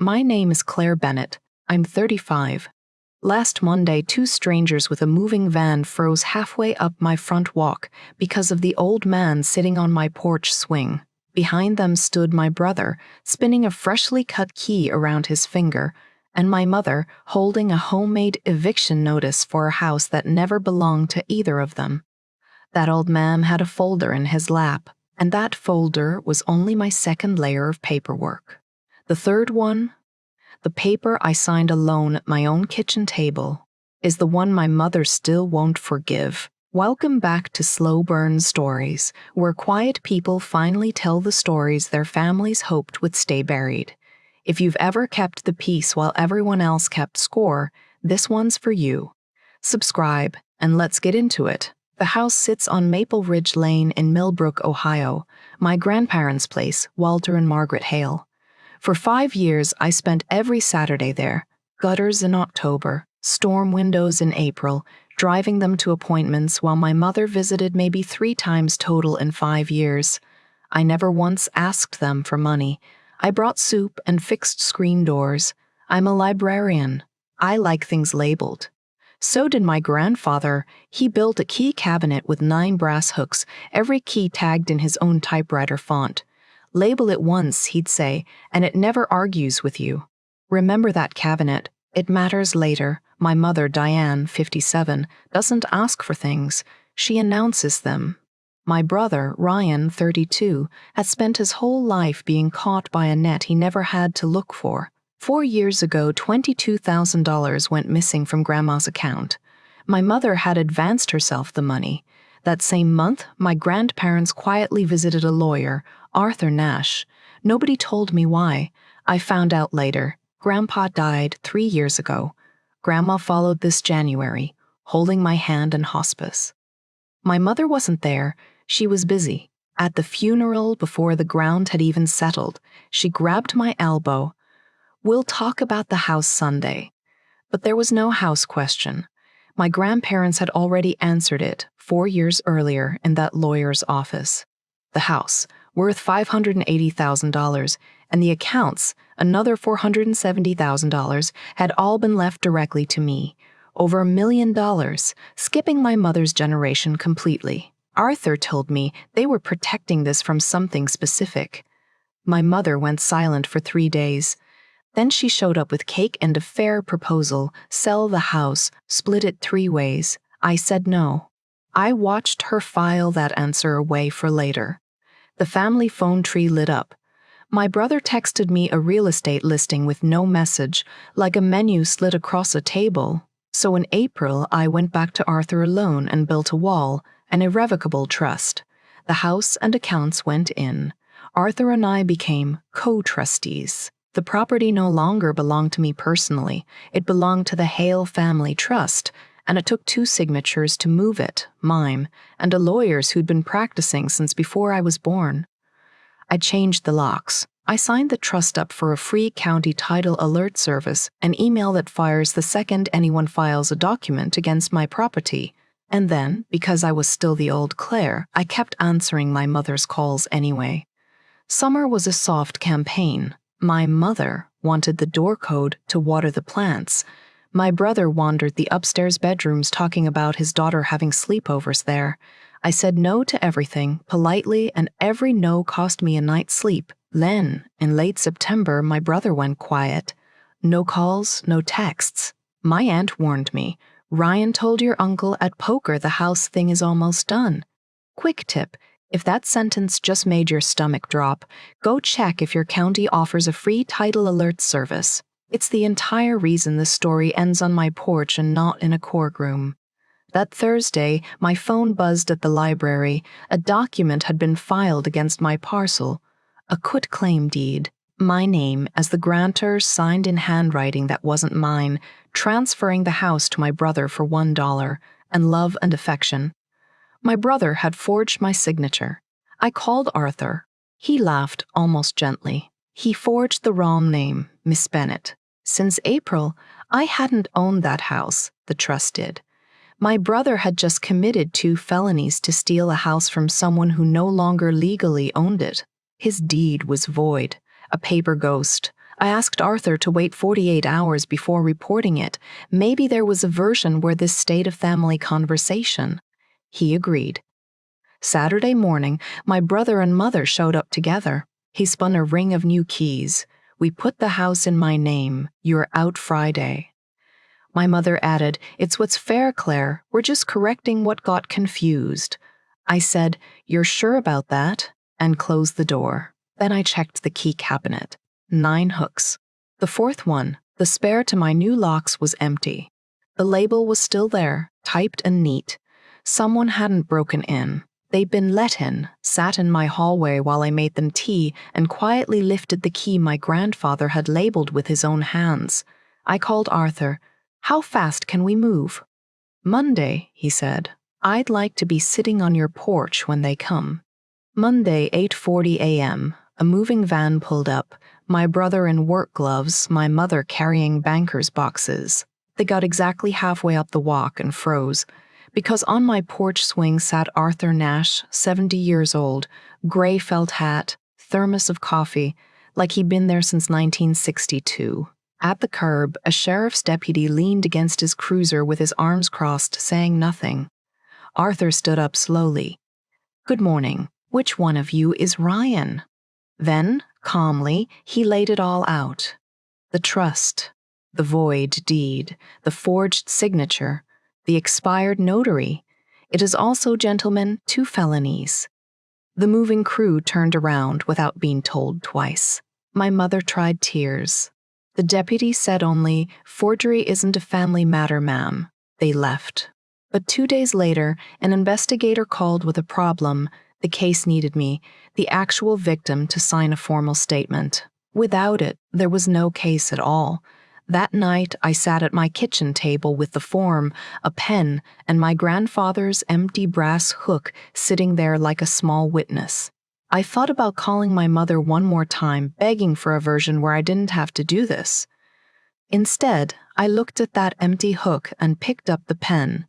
My name is Claire Bennett. I'm 35. Last Monday, two strangers with a moving van froze halfway up my front walk because of the old man sitting on my porch swing. Behind them stood my brother, spinning a freshly cut key around his finger, and my mother holding a homemade eviction notice for a house that never belonged to either of them. That old man had a folder in his lap, and that folder was only my second layer of paperwork. The third one, the paper I signed alone at my own kitchen table, is the one my mother still won't forgive. Welcome back to Slow Burn Stories, where quiet people finally tell the stories their families hoped would stay buried. If you've ever kept the peace while everyone else kept score, this one's for you. Subscribe, and let's get into it. The house sits on Maple Ridge Lane in Millbrook, Ohio, my grandparents' place, Walter and Margaret Hale. For 5 years, I spent every Saturday there, gutters in October, storm windows in April, driving them to appointments while my mother visited maybe 3 times total in 5 years. I never once asked them for money. I brought soup and fixed screen doors. I'm a librarian. I like things labeled. So did my grandfather. He built a key cabinet with 9 brass hooks, every key tagged in his own typewriter font. Label it once, he'd say, and it never argues with you. Remember that cabinet. It matters later. My mother, Diane, 57, doesn't ask for things. She announces them. My brother, Ryan, 32, has spent his whole life being caught by a net he never had to look for. 4 years ago, $22,000 went missing from Grandma's account. My mother had advanced herself the money. That same month, my grandparents quietly visited a lawyer, Arthur Nash. Nobody told me why. I found out later. Grandpa died 3 years ago. Grandma followed this January, holding my hand in hospice. My mother wasn't there. She was busy. At the funeral, before the ground had even settled, she grabbed my elbow. We'll talk about the house Sunday. But there was no house question. My grandparents had already answered it 4 years earlier in that lawyer's office. The house, worth $580,000, and the accounts, another $470,000, had all been left directly to me. Over $1 million, skipping my mother's generation completely. Arthur told me they were protecting this from something specific. My mother went silent for 3 days. Then she showed up with cake and a fair proposal, sell the house, split it 3 ways. I said no. I watched her file that answer away for later. The family phone tree lit up. My brother texted me a real estate listing with no message, like a menu slid across a table. So in April, I went back to Arthur alone and built a wall, an irrevocable trust. The house and accounts went in. Arthur and I became co-trustees. The property no longer belonged to me personally. It belonged to the Hale Family Trust, and it took 2 signatures to move it, mine, and a lawyer's who'd been practicing since before I was born. I changed the locks. I signed the trust up for a free county title alert service, an email that fires the second anyone files a document against my property. And then, because I was still the old Claire, I kept answering my mother's calls anyway. Summer was a soft campaign. My mother wanted the door code to water the plants. My brother wandered the upstairs bedrooms talking about his daughter having sleepovers there. I said no to everything, politely, and every no cost me a night's sleep. Then, in late September, my brother went quiet. No calls, no texts. My aunt warned me. Ryan told your uncle at poker the house thing is almost done. Quick tip. If that sentence just made your stomach drop, go check if your county offers a free title alert service. It's the entire reason this story ends on my porch and not in a courtroom. That Thursday, my phone buzzed at the library. A document had been filed against my parcel. A quitclaim deed. My name as the grantor signed in handwriting that wasn't mine, transferring the house to my brother for $1, and love and affection. My brother had forged my signature. I called Arthur. He laughed almost gently. He forged the wrong name, Miss Bennett. Since April, I hadn't owned that house, the trust did. My brother had just committed 2 felonies to steal a house from someone who no longer legally owned it. His deed was void, a paper ghost. I asked Arthur to wait 48 hours before reporting it. Maybe there was a version where this stayed a family conversation. He agreed. Saturday morning, my brother and mother showed up together. He spun a ring of new keys. We put the house in my name. You're out Friday. My mother added, "It's what's fair, Claire. We're just correcting what got confused." I said, "You're sure about that?" and closed the door. Then I checked the key cabinet. 9 hooks. The 4th one, the spare to my new locks, was empty. The label was still there, typed and neat. Someone hadn't broken in. They'd been let in, sat in my hallway while I made them tea, and quietly lifted the key my grandfather had labeled with his own hands. I called Arthur. "How fast can we move?" "Monday," he said. "I'd like to be sitting on your porch when they come." Monday, 8:40 a.m., a moving van pulled up, my brother in work gloves, my mother carrying banker's boxes. They got exactly halfway up the walk and froze, because on my porch swing sat Arthur Nash, 70 years old, gray felt hat, thermos of coffee, like he'd been there since 1962. At the curb, a sheriff's deputy leaned against his cruiser with his arms crossed, saying nothing. Arthur stood up slowly. "Good morning. Which one of you is Ryan?" Then, calmly, he laid it all out. The trust, the void deed, the forged signature, the expired notary. It is also, gentlemen, 2 felonies. The moving crew turned around without being told twice. My mother tried tears. The deputy said only, "Forgery isn't a family matter, ma'am." They left. But 2 days later, an investigator called with a problem. The case needed me, the actual victim, to sign a formal statement. Without it, there was no case at all. That night, I sat at my kitchen table with the form, a pen, and my grandfather's empty brass hook sitting there like a small witness. I thought about calling my mother one more time, begging for a version where I didn't have to do this. Instead, I looked at that empty hook and picked up the pen.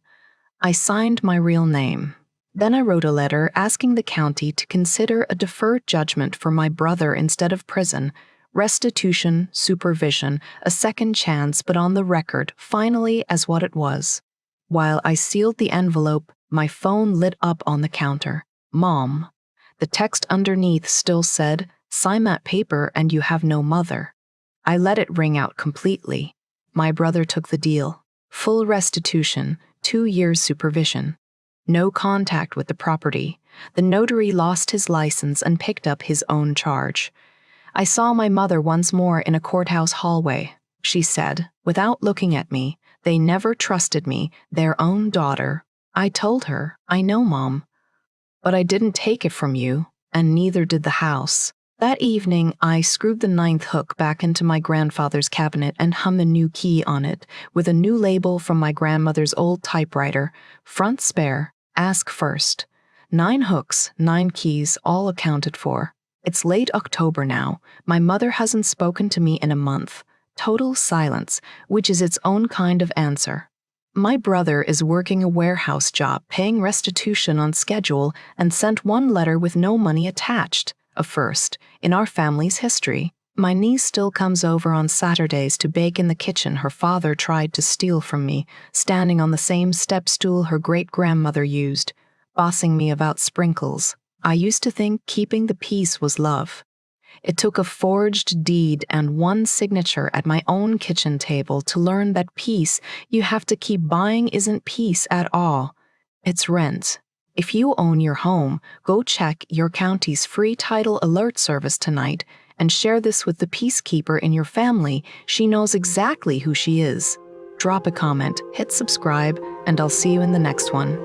I signed my real name. Then I wrote a letter asking the county to consider a deferred judgment for my brother instead of prison, restitution, supervision, a second chance, but on the record, finally, as what it was. While I sealed the envelope, my phone lit up on the counter. "Mom." The text underneath still said, "Sign that paper and you have no mother." I let it ring out completely. My brother took the deal. Full restitution, 2 years supervision. No contact with the property. The notary lost his license and picked up his own charge. I saw my mother once more in a courthouse hallway. She said, without looking at me, "They never trusted me, their own daughter." I told her, "I know, Mom. But I didn't take it from you, and neither did the house." That evening, I screwed the 9th hook back into my grandfather's cabinet and hung a new key on it, with a new label from my grandmother's old typewriter, "Front spare, ask first." 9 hooks, 9 keys, all accounted for. It's late October now. My mother hasn't spoken to me in a month. Total silence, which is its own kind of answer. My brother is working a warehouse job, paying restitution on schedule, and sent one letter with no money attached, a first in our family's history. My niece still comes over on Saturdays to bake in the kitchen her father tried to steal from me, standing on the same step stool her great-grandmother used, bossing me about sprinkles. I used to think keeping the peace was love. It took a forged deed and one signature at my own kitchen table to learn that peace you have to keep buying isn't peace at all. It's rent. If you own your home, go check your county's free title alert service tonight and share this with the peacekeeper in your family. She knows exactly who she is. Drop a comment, hit subscribe, and I'll see you in the next one.